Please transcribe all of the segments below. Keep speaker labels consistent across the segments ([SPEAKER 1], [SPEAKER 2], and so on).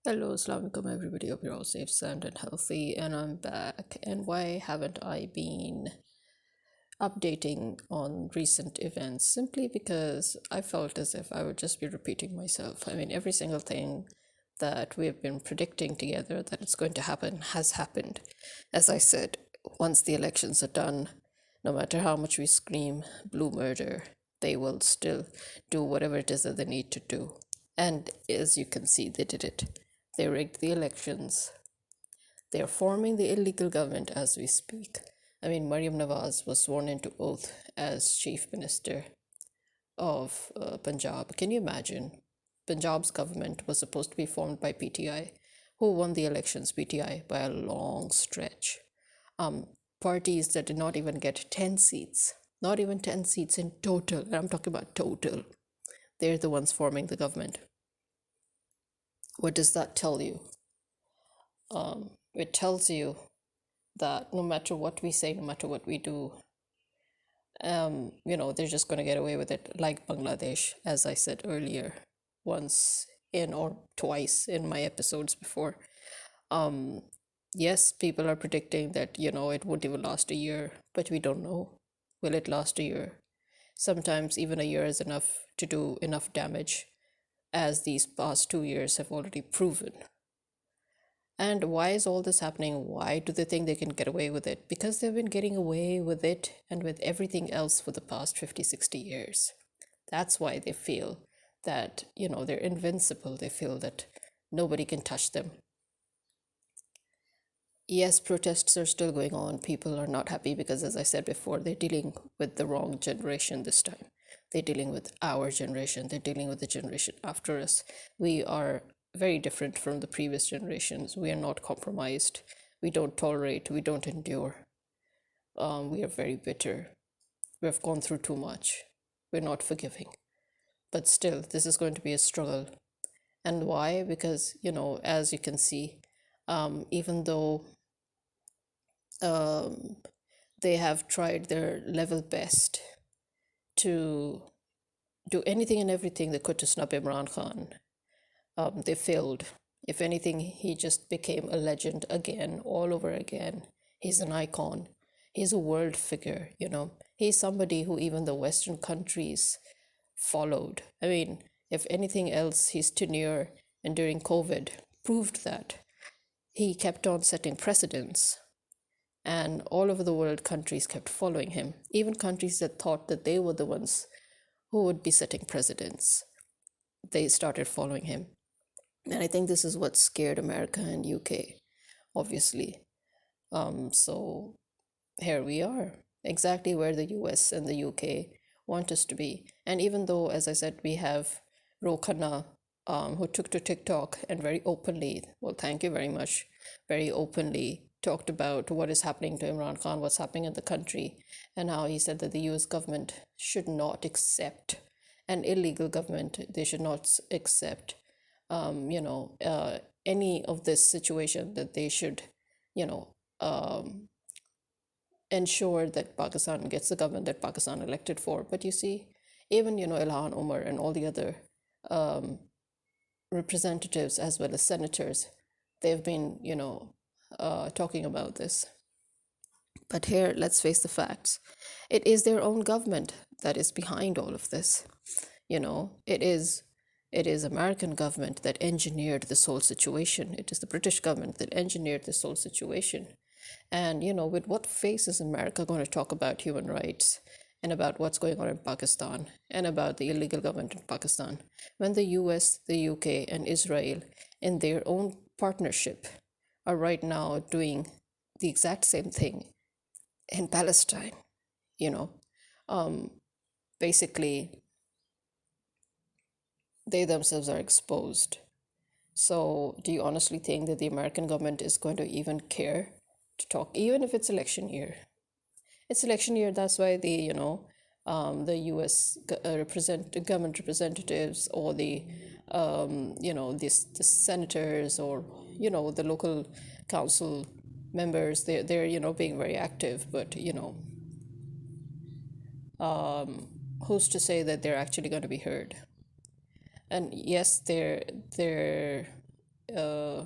[SPEAKER 1] Hello, Assalamualaikum everybody. Hope you're all safe, sound, and healthy. And I'm back. And why haven't I been updating on recent events? Simply because I felt as if I would just be repeating myself. I mean, every single thing that we've been predicting together that it's going to happen has happened. As I said, once the elections are done, no matter how much we scream blue murder, they will still do whatever it is that they need to do. And as you can see, they did it. They rigged the elections. They are forming the illegal government as we speak. I mean, Mariam Nawaz was sworn into oath as Chief Minister of Punjab. Can you imagine? Punjab's government was supposed to be formed by PTI. Who won the elections? PTI by a long stretch. Parties that did not even get 10 seats, not even 10 seats in total, and I'm talking about total, they're the ones forming the government. What does that tell you? It tells you that no matter what we say, no matter what we do, they're just going to get away with it, like Bangladesh, as I said earlier, once in or twice in my episodes before. Yes, people are predicting that, it won't even last a year, but we don't know. Will it last a year? Sometimes even a year is enough to do enough damage, as these past 2 years have already proven. And why is all this happening? Why do they think they can get away with it? Because they've been getting away with it and with everything else for the past 50, 60 years. That's why they feel that, they're invincible. They feel that nobody can touch them. Yes, protests are still going on. People are not happy because, as I said before, they're dealing with the wrong generation this time. They're dealing with our generation. They're dealing with the generation after us. We are very different from the previous generations. We are not compromised. We don't tolerate. We don't endure. We are very bitter. We have gone through too much. We're not forgiving. But still, this is going to be a struggle. And why? Because, as you can see, even though they have tried their level best to do anything and everything they could to snub Imran Khan, they failed. If anything, he just became a legend again, all over again. He's an icon. He's a world figure, He's somebody who even the Western countries followed. I mean, if anything else, his tenure and during COVID proved that he kept on setting precedents, and all over the world countries kept following him, even countries that thought that they were the ones who would be setting precedents. They started following him. And I think this is what scared America and UK, obviously. So here we are, exactly where the US and the UK want us to be. And even though, as I said, we have Ro Khanna, who took to TikTok and very openly, well, thank you very much, very openly talked about what is happening to Imran Khan, what's happening in the country, and how he said that the US government should not accept an illegal government. They should not accept, any of this situation, that they should, you know, ensure that Pakistan gets the government that Pakistan elected for. But you see, even, Ilhan Omar and all the other representatives as well as senators, they've been, talking about this. But here, let's face the facts. It is their own government that is behind all of this. It is American government that engineered this whole situation. It is the British government that engineered this whole situation. And, with what face is America going to talk about human rights and about what's going on in Pakistan and about the illegal government in Pakistan when the US, the UK, and Israel, in their own partnership, are right now doing the exact same thing in Palestine? You know, basically, they themselves are exposed. So, do you honestly think that the American government is going to even care to talk, even if it's election year? It's election year. That's why the U.S. Government representatives, or the senators, or the local council members, they're being very active. But who's to say that they're actually going to be heard? And yes, they're uh,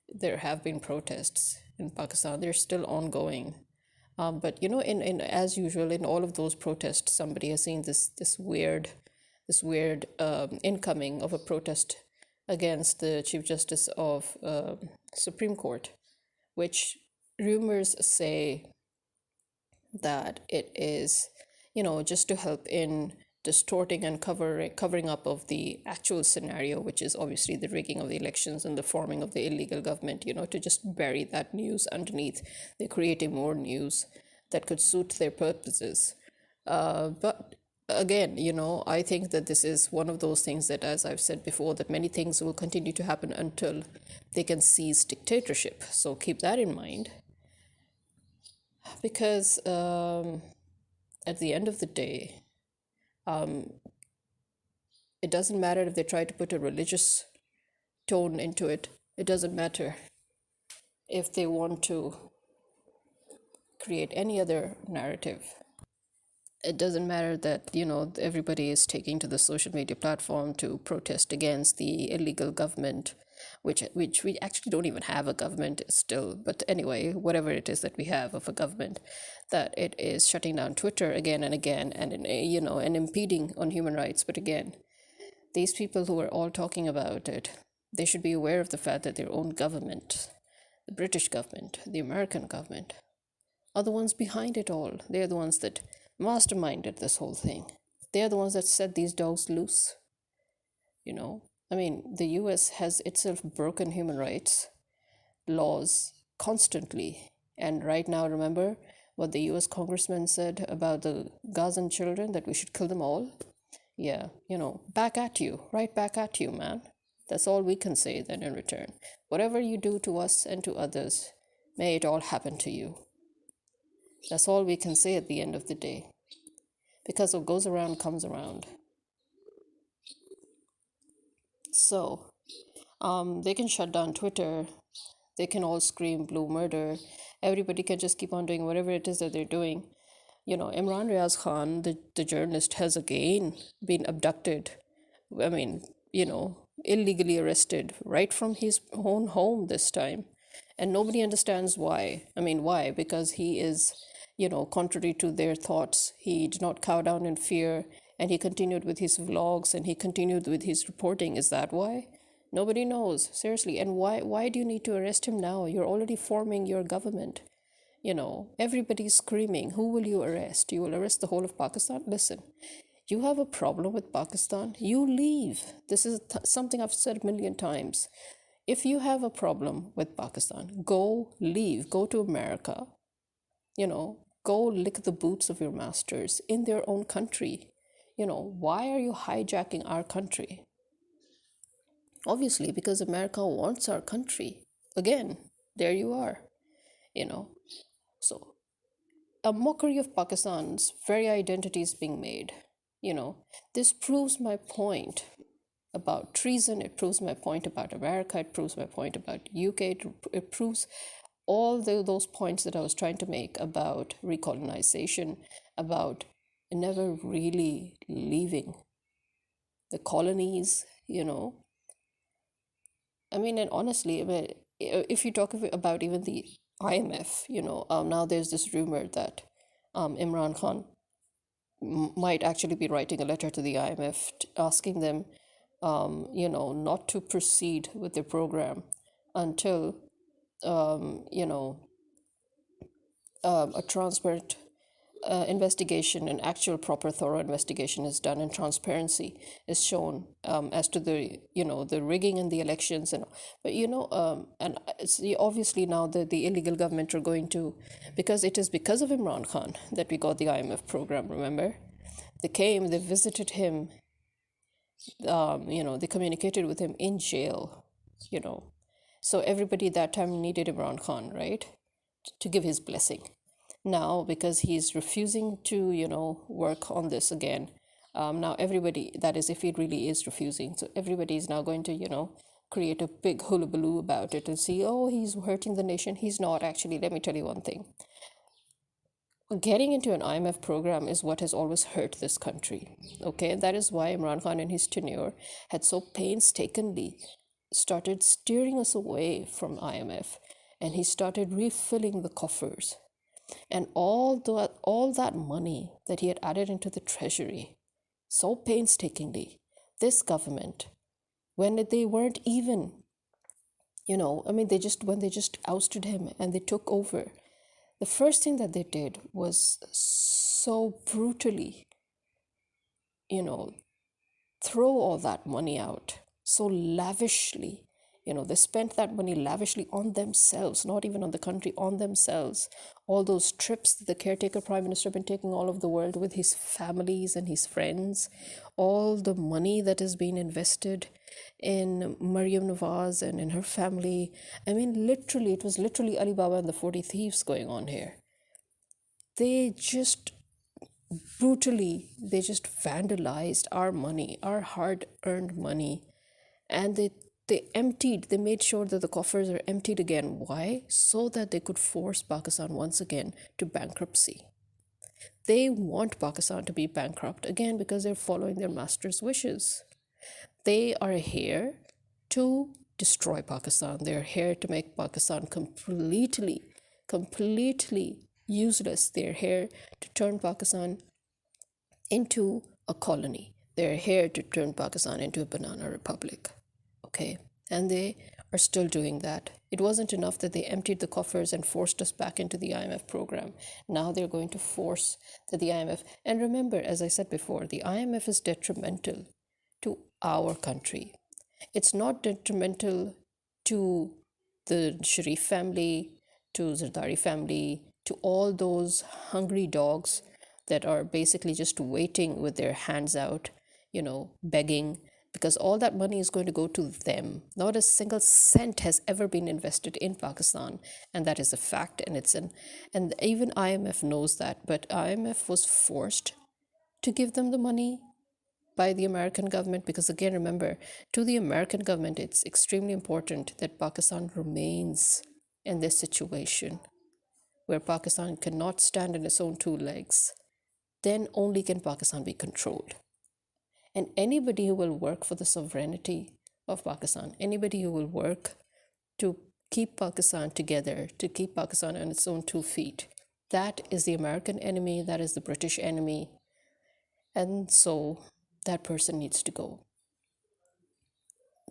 [SPEAKER 1] there have been protests in Pakistan. They're still ongoing. But in as usual, in all of those protests, somebody has seen this weird incoming of a protest against the Chief Justice of Supreme Court, which rumors say that it is, just to help in distorting and covering up of the actual scenario, which is obviously the rigging of the elections and the forming of the illegal government, to just bury that news underneath. They're creating more news that could suit their purposes. But again, I think that this is one of those things that, as I've said before, that many things will continue to happen until they can seize dictatorship. So keep that in mind, because at the end of the day, it doesn't matter if they try to put a religious tone into it. It doesn't matter if they want to create any other narrative. It doesn't matter that, everybody is taking to the social media platform to protest against the illegal government, which we actually don't even have a government still. But anyway, whatever it is that we have of a government, that it is shutting down Twitter again and again, and impeding on human rights. But again, these people who are all talking about it, they should be aware of the fact that their own government, the British government, the American government, are the ones behind it all. They're the ones that masterminded this whole thing. They're the ones that set these dogs loose. I mean, the US has itself broken human rights laws constantly. And right now, remember what the US congressman said about the Gazan children, that we should kill them all? Yeah, back at you, right back at you, man. That's all we can say then in return. Whatever you do to us and to others, may it all happen to you. That's all we can say at the end of the day. Because what goes around comes around. So, they can shut down Twitter. They can all scream blue murder. Everybody can just keep on doing whatever it is that they're doing. Imran Riaz Khan, the journalist, has again been abducted. I mean, illegally arrested right from his own home this time. And nobody understands why. I mean, why? Because he is, contrary to their thoughts, he did not cow down in fear, and he continued with his vlogs and he continued with his reporting. Is that why? Nobody knows, seriously. And why do you need to arrest him now? You're already forming your government. Everybody's screaming, who will you arrest? You will arrest the whole of Pakistan? Listen, you have a problem with Pakistan, you leave. This is something I've said a million times. If you have a problem with Pakistan, go leave, go to America, go lick the boots of your masters in their own country. Why are you hijacking our country? Obviously, because America wants our country. Again, there you are, you know. So, a mockery of Pakistan's very identity is being made. This proves my point about treason. It proves my point about America. It proves my point about UK. It proves all those points that I was trying to make about recolonization, about never really leaving the colonies. I mean, and honestly, I mean, if you talk about even the IMF, now there's this rumor that Imran Khan might actually be writing a letter to the IMF asking them, not to proceed with the program until, a transparent investigation, an actual proper thorough investigation is done, and transparency is shown as to the rigging in the elections. And obviously now the illegal government are going to, because it is because of Imran Khan that we got the IMF program. Remember, they visited him, they communicated with him in jail. So everybody that time needed Imran Khan, right, to give his blessing. Now, because he's refusing to, work on this again, now everybody, that is, if he really is refusing, so everybody is now going to, create a big hullabaloo about it and see, oh, he's hurting the nation. He's not actually. Let me tell you one thing. Getting into an IMF program is what has always hurt this country. Okay, and that is why Imran Khan in his tenure had so painstakingly started steering us away from IMF, and he started refilling the coffers. And all that money that he had added into the treasury so painstakingly, this government, when they weren't even, when they just ousted him and they took over, the first thing that they did was so brutally, you know, throw all that money out so lavishly. They spent that money lavishly on themselves, not even on the country, on themselves. All those trips that the caretaker prime minister been taking all over the world with his families and his friends, all the money that has been invested in Maryam Nawaz and in her family. Literally, it was literally Alibaba and the 40 Thieves going on here. They just brutally, they just vandalized our money, our hard-earned money, and they made sure that the coffers are emptied again. Why? So that they could force Pakistan once again to bankruptcy. They want Pakistan to be bankrupt again because they're following their master's wishes. They are here to destroy Pakistan. They're here to make Pakistan completely useless. They're here to turn Pakistan into a colony. They're here to turn Pakistan into a banana republic. Okay? And they are still doing that. It wasn't enough that they emptied the coffers and forced us back into the IMF program. Now they're going to force the IMF. And remember, as I said before, the IMF is detrimental to our country. It's not detrimental to the Sharif family, to Zardari family, to all those hungry dogs that are basically just waiting with their hands out, begging, because all that money is going to go to them. Not a single cent has ever been invested in Pakistan, and that is a fact. And even IMF knows that, but IMF was forced to give them the money by the American government, because again, remember, to the American government, it's extremely important that Pakistan remains in this situation where Pakistan cannot stand on its own two legs. Then only can Pakistan be controlled. And anybody who will work for the sovereignty of Pakistan, anybody who will work to keep Pakistan together, to keep Pakistan on its own 2 feet, that is the American enemy, that is the British enemy. And so that person needs to go.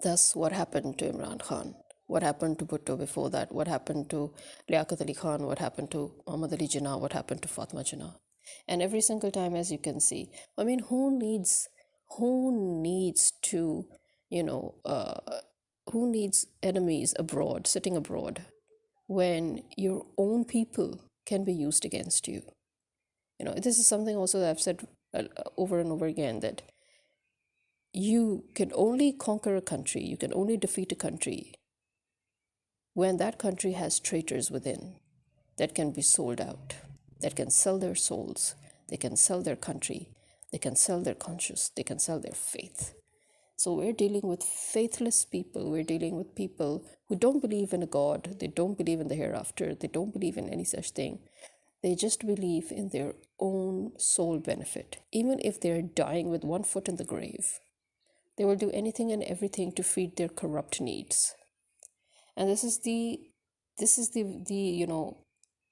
[SPEAKER 1] That's what happened to Imran Khan. What happened to Bhutto before that? What happened to Liaquat Ali Khan? What happened to Muhammad Ali Jinnah? What happened to Fatma Jinnah? And every single time, as you can see, who needs to, who needs enemies abroad, sitting abroad, when your own people can be used against you? This is something also that I've said over and over again, that you can only conquer a country, you can only defeat a country when that country has traitors within that can be sold out, that can sell their souls, they can sell their country, they can sell their conscience, they can sell their faith. So we're dealing with faithless people. We're dealing with people who don't believe in a God. They don't believe in the hereafter. They don't believe in any such thing. They just believe in their own soul benefit. Even if they're dying with one foot in the grave, they will do anything and everything to feed their corrupt needs. And this is the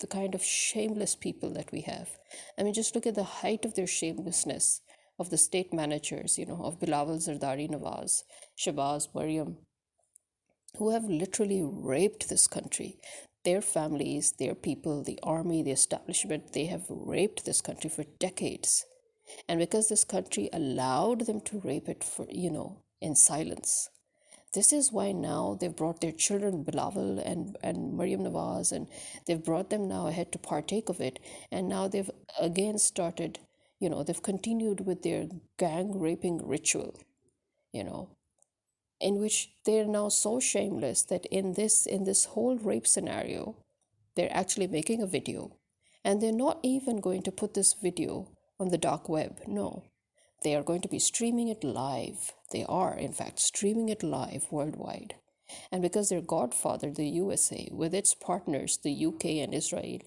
[SPEAKER 1] the kind of shameless people that we have. Just look at the height of their shamelessness, of the state managers, of Bilawal, Zardari, Nawaz, Shabazz, Maryam, who have literally raped this country. Their families, their people, the army, the establishment, they have raped this country for decades. And because this country allowed them to rape it in silence, this is why now they've brought their children, Bilawal and Maryam Nawaz, and they've brought them now ahead to partake of it. And now they've again started, they've continued with their gang raping ritual, in which they're now so shameless that in this whole rape scenario, they're actually making a video. And they're not even going to put this video on the dark web. No, they are going to be streaming it live. They are, in fact, streaming it live worldwide. And because their godfather, the USA, with its partners, the UK and Israel,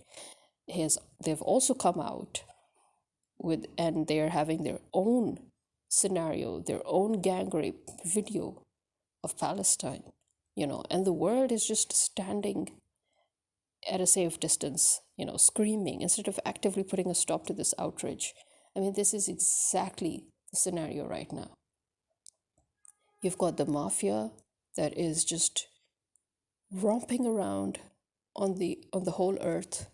[SPEAKER 1] they've also come out with, and they're having their own scenario, their own gang rape video of Palestine, and the world is just standing at a safe distance, screaming instead of actively putting a stop to this outrage. I mean, this is exactly the scenario right now. You've got the mafia that is just romping around on the whole earth,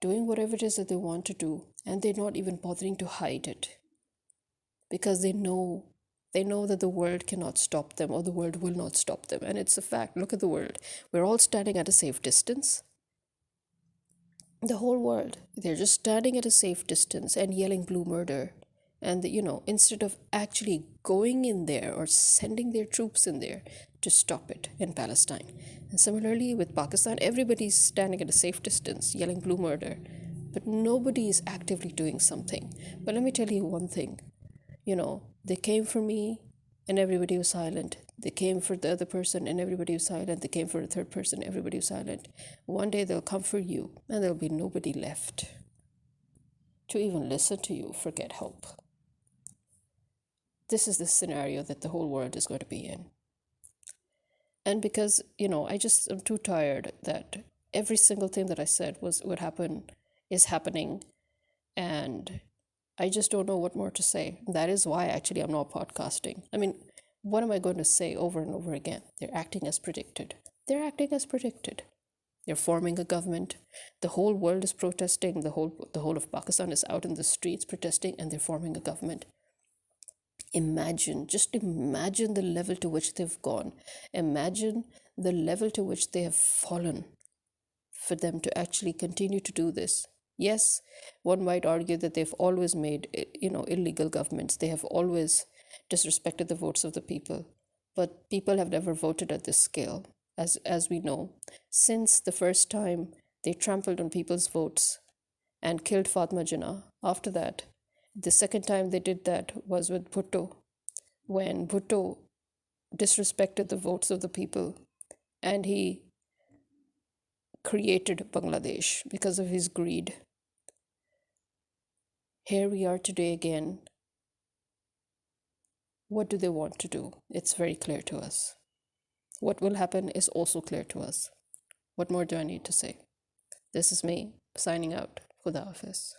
[SPEAKER 1] doing whatever it is that they want to do, and they're not even bothering to hide it because they know that the world cannot stop them, or the world will not stop them. And it's a fact. Look at the world. We're all standing at a safe distance. The whole world, they're just standing at a safe distance and yelling blue murder. And instead of actually going in there or sending their troops in there to stop it in Palestine. And similarly with Pakistan, everybody's standing at a safe distance yelling blue murder, but nobody is actively doing something. But let me tell you one thing. They came for me and everybody was silent. They came for the other person and everybody was silent. They came for a third person, everybody was silent. One day they'll come for you and there'll be nobody left to even listen to you, forget help. This is the scenario that the whole world is going to be in. And because, I'm too tired that every single thing that I said would happen is happening, and I just don't know what more to say. That is why actually I'm not podcasting. I mean, what am I going to say over and over again? They're acting as predicted. They're acting as predicted. They're forming a government. The whole world is protesting. The whole of Pakistan is out in the streets protesting, and they're forming a government. Just imagine the level to which they've gone. Imagine the level to which they have fallen for them to actually continue to do this. Yes, one might argue that they've always made, illegal governments. They have always disrespected the votes of the people. But people have never voted at this scale, as we know. Since the first time they trampled on people's votes and killed Fatma Jinnah, after that, the second time they did that was with Bhutto, when Bhutto disrespected the votes of the people and he created Bangladesh because of his greed. Here we are today again. What do they want to do? It's very clear to us. What will happen is also clear to us. What more do I need to say? This is me signing out. Khuda Hafiz.